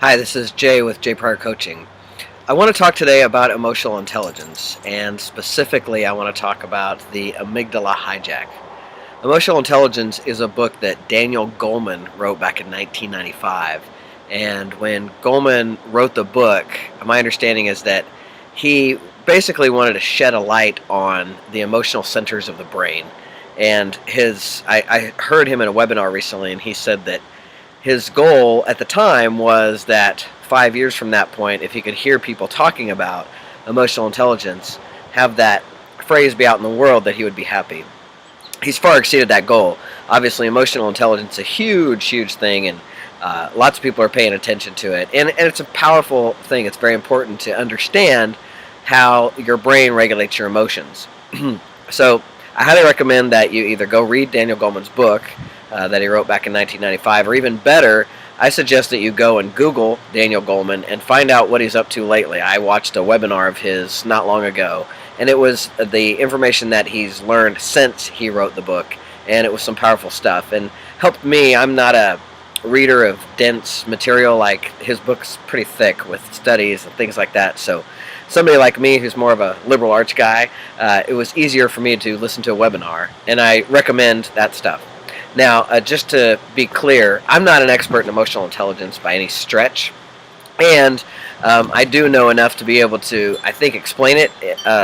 Hi, this is Jay with Jay Pryor Coaching. I want to talk today about emotional intelligence, and specifically I want to talk about the amygdala hijack. Emotional Intelligence is a book that Daniel Goleman wrote back in 1995, and when Goleman wrote the book, my understanding is that he basically wanted to shed a light on the emotional centers of the brain. And I heard him in a webinar recently, and he said that his goal at the time was that 5 years from that point, if he could hear people talking about emotional intelligence, have that phrase be out in the world, that he would be happy. He's far exceeded that goal. Obviously, emotional intelligence is a huge, huge thing, and lots of people are paying attention to it. And it's a powerful thing. It's very important to understand how your brain regulates your emotions. So I highly recommend that you either go read Daniel Goleman's book that he wrote back in 1995, or even better, I suggest that you go and Google Daniel Goleman and find out what he's up to lately. I watched a webinar of his not long ago, and it was the information that he's learned since he wrote the book, and it was some powerful stuff and helped me. I'm not a reader of dense material. Like, his book's pretty thick with studies and things like that, so somebody like me who's more of a liberal arts guy, it was easier for me to listen to a webinar, and I recommend that stuff. Now, just to be clear, I'm not an expert in emotional intelligence by any stretch, and I do know enough to be able to, I think, explain it,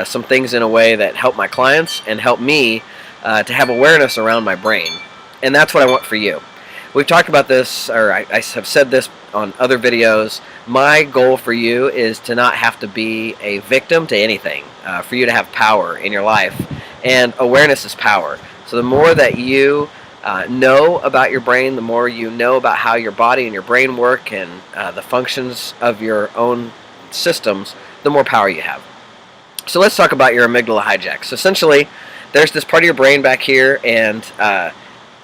some things in a way that help my clients and help me to have awareness around my brain, and that's what I want for you. We've talked about this, or I have said this on other videos. My goal for you is to not have to be a victim to anything, for you to have power in your life, and awareness is power. So the more that you know about your brain, the more you know about how your body and your brain work and the functions of your own systems, the more power you have. So let's talk about your amygdala hijack. So essentially, there's this part of your brain back here, and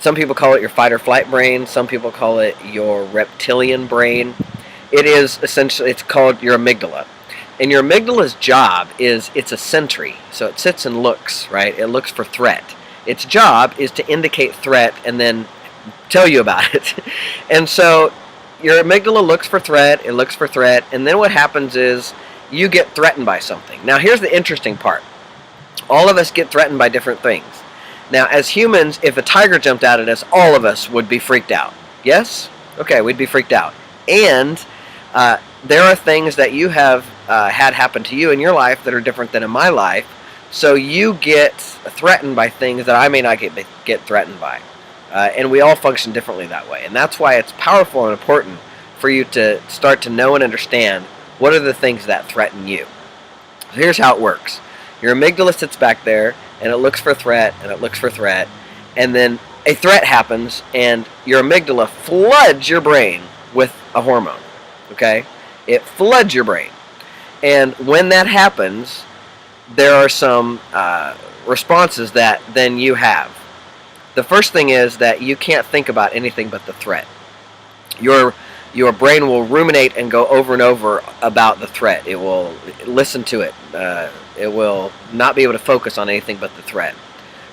some people call it your fight or flight brain. Some people call it your reptilian brain. It is essentially, it's called your amygdala. And your amygdala's job is, it's a sentry. So it sits and looks, right? It looks for threat. Its job is to indicate threat and then tell you about it. And so your amygdala looks for threat, it looks for threat, and then what happens is you get threatened by something. Now here's the interesting part. All of us get threatened by different things. Now as humans, if a tiger jumped out at us, all of us would be freaked out. Yes? Okay, we'd be freaked out. And there are things that you have had happen to you in your life that are different than in my life. So you get threatened by things that I may not get threatened by. And we all function differently that way. And that's why it's powerful and important for you to start to know and understand what are the things that threaten you. So here's how it works. Your amygdala sits back there, and it looks for threat, and it looks for threat. And then a threat happens, and your amygdala floods your brain with a hormone. Okay? It floods your brain. And when that happens, there are some responses that then you have. The first thing is that you can't think about anything but the threat. Your brain will ruminate and go over and over about the threat. It will listen to it. It will not be able to focus on anything but the threat.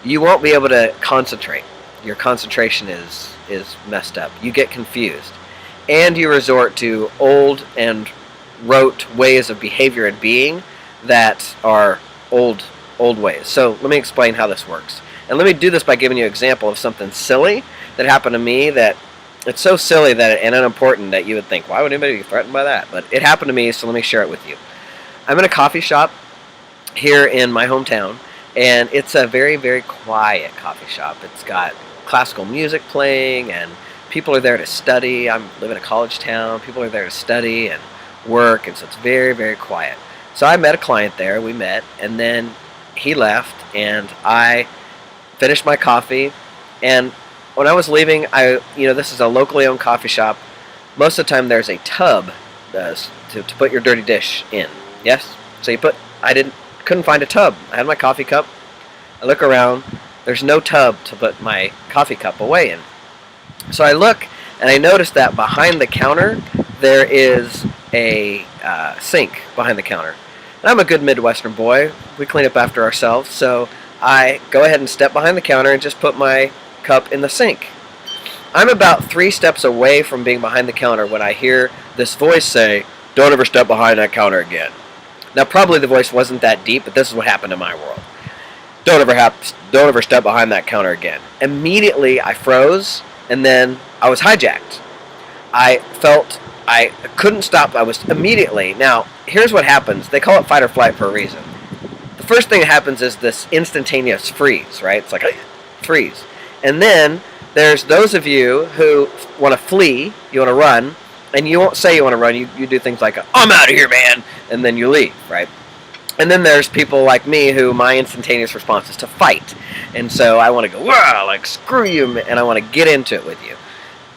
You won't be able to concentrate. Your concentration is messed up. You get confused. And you resort to old and rote ways of behavior and being that are old ways. So let me explain how this works. And let me do this by giving you an example of something silly that happened to me, that it's so silly that and unimportant that you would think, why would anybody be threatened by that? But it happened to me, so let me share it with you. I'm in a coffee shop here in my hometown, and it's a very, very quiet coffee shop. It's got classical music playing, and people are there to study. I live in a college town. People are there to study and work, and so it's very, very quiet. So I met a client there, we met, and then he left, and I finished my coffee, and when I was leaving, this is a locally owned coffee shop. Most of the time there's a tub to put your dirty dish in. Yes? So couldn't find a tub. I had my coffee cup. I look around, there's no tub to put my coffee cup away in. So I look, and I notice that behind the counter, there is a sink behind the counter. And I'm a good Midwestern boy. We clean up after ourselves, so I go ahead and step behind the counter and just put my cup in the sink. I'm about 3 steps away from being behind the counter when I hear this voice say, "Don't ever step behind that counter again." Now, probably the voice wasn't that deep, but this is what happened in my world. Don't ever step behind that counter again. Immediately, I froze, and then I was hijacked. I felt I couldn't stop. I was immediately. Now, here's what happens. They call it fight or flight for a reason. The first thing that happens is this instantaneous freeze, right? It's like freeze. And then there's those of you who want to flee, you want to run, and you won't say you want to run. You do things like, "I'm out of here, man," and then you leave, right? And then there's people like me who my instantaneous response is to fight. And so I want to go, "Wow, like screw you," and I want to get into it with you.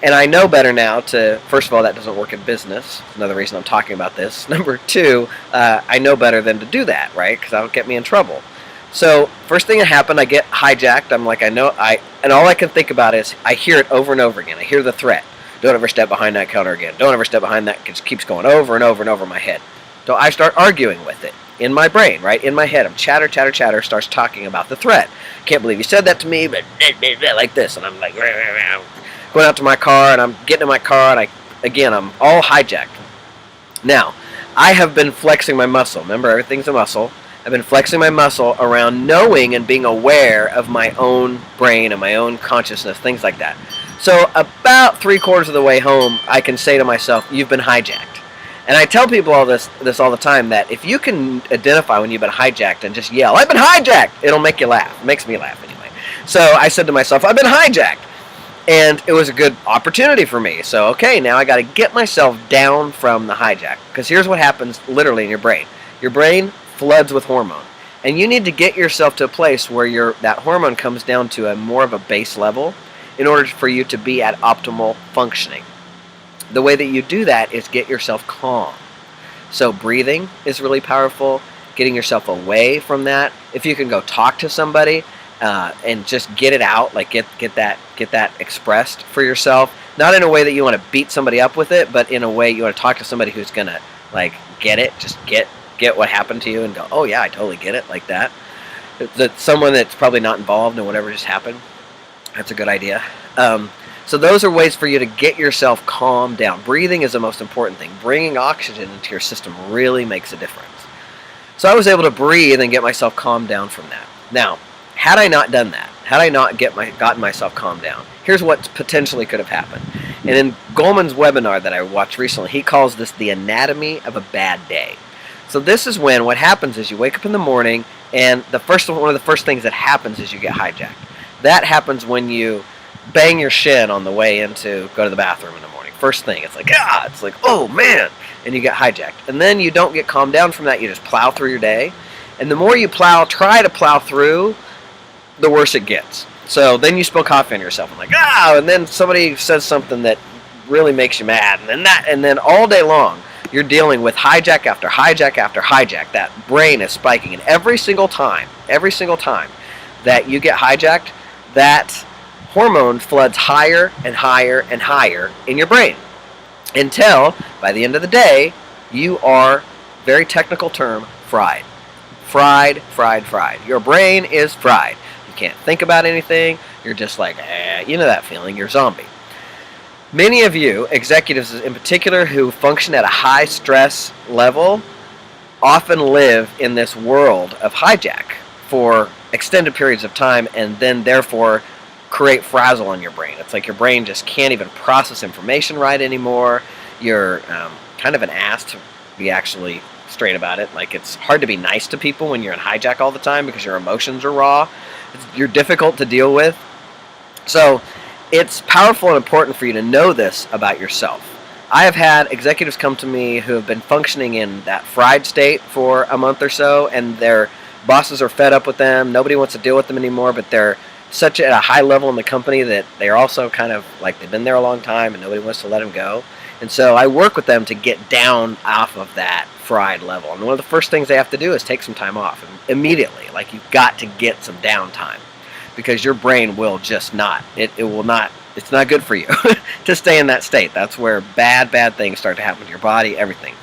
And I know better now to, first of all, that doesn't work in business. Another reason I'm talking about this. Number 2, I know better than to do that, right? Because that'll get me in trouble. So first thing that happened, I get hijacked. I'm like, and all I can think about is I hear it over and over again. I hear the threat. Don't ever step behind that counter again. Don't ever step behind that. It just keeps going over and over and over in my head. So I start arguing with it in my brain, right? In my head. I'm chatter, starts talking about the threat. Can't believe you said that to me, but like this. And I'm like, going out to my car, and I'm getting in my car, and I'm all hijacked. Now, I have been flexing my muscle. Remember, everything's a muscle. I've been flexing my muscle around knowing and being aware of my own brain and my own consciousness, things like that. So about 3/4 of the way home, I can say to myself, "You've been hijacked." And I tell people all this all the time, that if you can identify when you've been hijacked and just yell, "I've been hijacked," it'll make you laugh. It makes me laugh anyway. So I said to myself, "I've been hijacked." And it was a good opportunity for me. So, okay, now I got to get myself down from the hijack. Because here's what happens literally in your brain. Your brain floods with hormone. And you need to get yourself to a place where that hormone comes down to a more of a base level in order for you to be at optimal functioning. The way that you do that is get yourself calm. So breathing is really powerful. Getting yourself away from that. If you can go talk to somebody, and just get it out, like get that expressed for yourself. Not in a way that you want to beat somebody up with it, but in a way you want to talk to somebody who's gonna like get it, just get what happened to you and go, "Oh yeah, I totally get it," like that. That someone that's probably not involved in whatever just happened. That's a good idea. So those are ways for you to get yourself calmed down. Breathing is the most important thing. Bringing oxygen into your system really makes a difference. So I was able to breathe and get myself calmed down from that. Now, had I not done that, had I not gotten myself calmed down, here's what potentially could have happened. And in Goleman's webinar that I watched recently, he calls this the anatomy of a bad day. So this is when what happens is you wake up in the morning, and one of the first things that happens is you get hijacked. That happens when you bang your shin on the way in to go to the bathroom in the morning. First thing, it's like, oh man, and you get hijacked. And then you don't get calmed down from that, you just plow through your day. And the more you try to plow through, the worse it gets. So then you spill coffee on yourself. I'm like, and then somebody says something that really makes you mad, and then all day long you're dealing with hijack after hijack after hijack. That brain is spiking, and every single time that you get hijacked, that hormone floods higher and higher and higher in your brain until by the end of the day you are, very technical term, fried. Fried. Your brain is fried. Can't think about anything. You're just like, you know that feeling. You're a zombie. Many of you, executives in particular, who function at a high stress level, often live in this world of hijack for extended periods of time, and then therefore create frazzle in your brain. It's like your brain just can't even process information right anymore. You're kind of an ass, to be actually straight about it. Like, it's hard to be nice to people when you're in hijack all the time because your emotions are raw. You're difficult to deal with. So it's powerful and important for you to know this about yourself. I have had executives come to me who have been functioning in that fried state for a month or so, and their bosses are fed up with them. Nobody wants to deal with them anymore, but they're such at a high level in the company that they're also kind of like they've been there a long time and nobody wants to let them go. And so I work with them to get down off of that fried level. And one of the first things they have to do is take some time off immediately. Like, you've got to get some downtime because your brain will just not. It will not. It's not good for you to stay in that state. That's where bad things start to happen to your body, everything.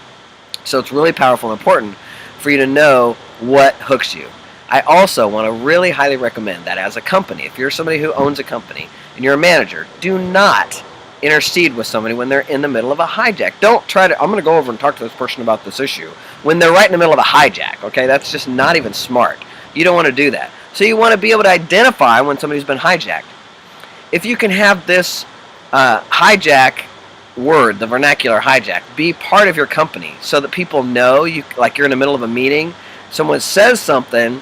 So it's really powerful and important for you to know what hooks you. I also want to really highly recommend that as a company, if you're somebody who owns a company, and you're a manager, do not intercede with somebody when they're in the middle of a hijack. Don't try to, I'm going to go over and talk to this person about this issue when they're right in the middle of a hijack, okay? That's just not even smart. You don't want to do that. So you want to be able to identify when somebody's been hijacked. If you can have this hijack word, the vernacular hijack, be part of your company so that people know, like you're in the middle of a meeting, someone says something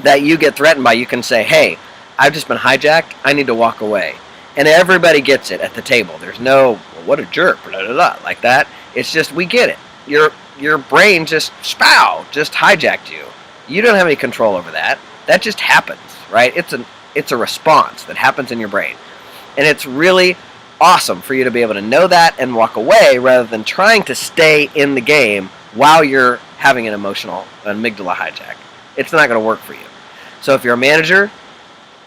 that you get threatened by, you can say, hey, I've just been hijacked, I need to walk away. And everybody gets it at the table. There's no, well, what a jerk, blah, blah, blah, like that. It's just, we get it. Your brain just hijacked you. You don't have any control over that. That just happens, right? It's a response that happens in your brain. And it's really awesome for you to be able to know that and walk away rather than trying to stay in the game while you're having an emotional amygdala hijack. It's not going to work for you. So if you're a manager,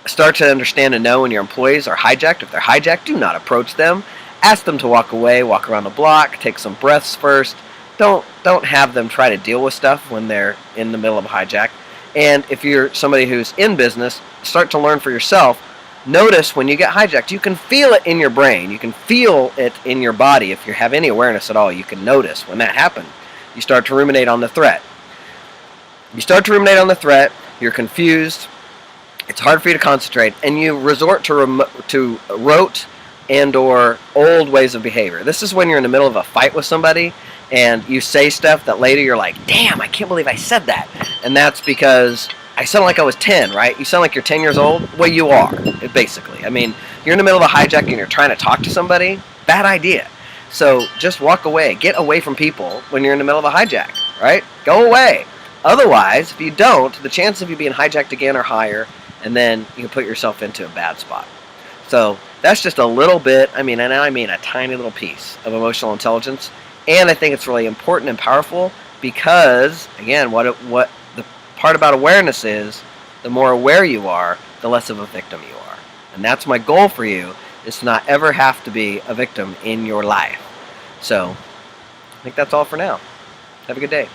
start to understand and know when your employees are hijacked. If they're hijacked, do not approach them. Ask them to walk away, walk around the block, take some breaths first. Don't have them try to deal with stuff when they're in the middle of a hijack. And if you're somebody who's in business, start to learn for yourself. Notice when you get hijacked, you can feel it in your brain. You can feel it in your body. If you have any awareness at all, you can notice when that happens. You start to ruminate on the threat. You start to ruminate on the threat, you're confused, it's hard for you to concentrate, and you resort to rote and or old ways of behavior. This is when you're in the middle of a fight with somebody and you say stuff that later you're like, damn, I can't believe I said that. And that's because I sound like I was 10, right? You sound like you're 10 years old. Well, you are, basically. I mean, you're in the middle of a hijack and you're trying to talk to somebody. Bad idea. So just walk away. Get away from people when you're in the middle of a hijack, right? Go away. Otherwise, if you don't, the chances of you being hijacked again are higher, and then you put yourself into a bad spot. So that's just a little bit, and I mean a tiny little piece of emotional intelligence. And I think it's really important and powerful because, again, what the part about awareness is, the more aware you are, the less of a victim you are. And that's my goal for you, is to not ever have to be a victim in your life. So I think that's all for now. Have a good day.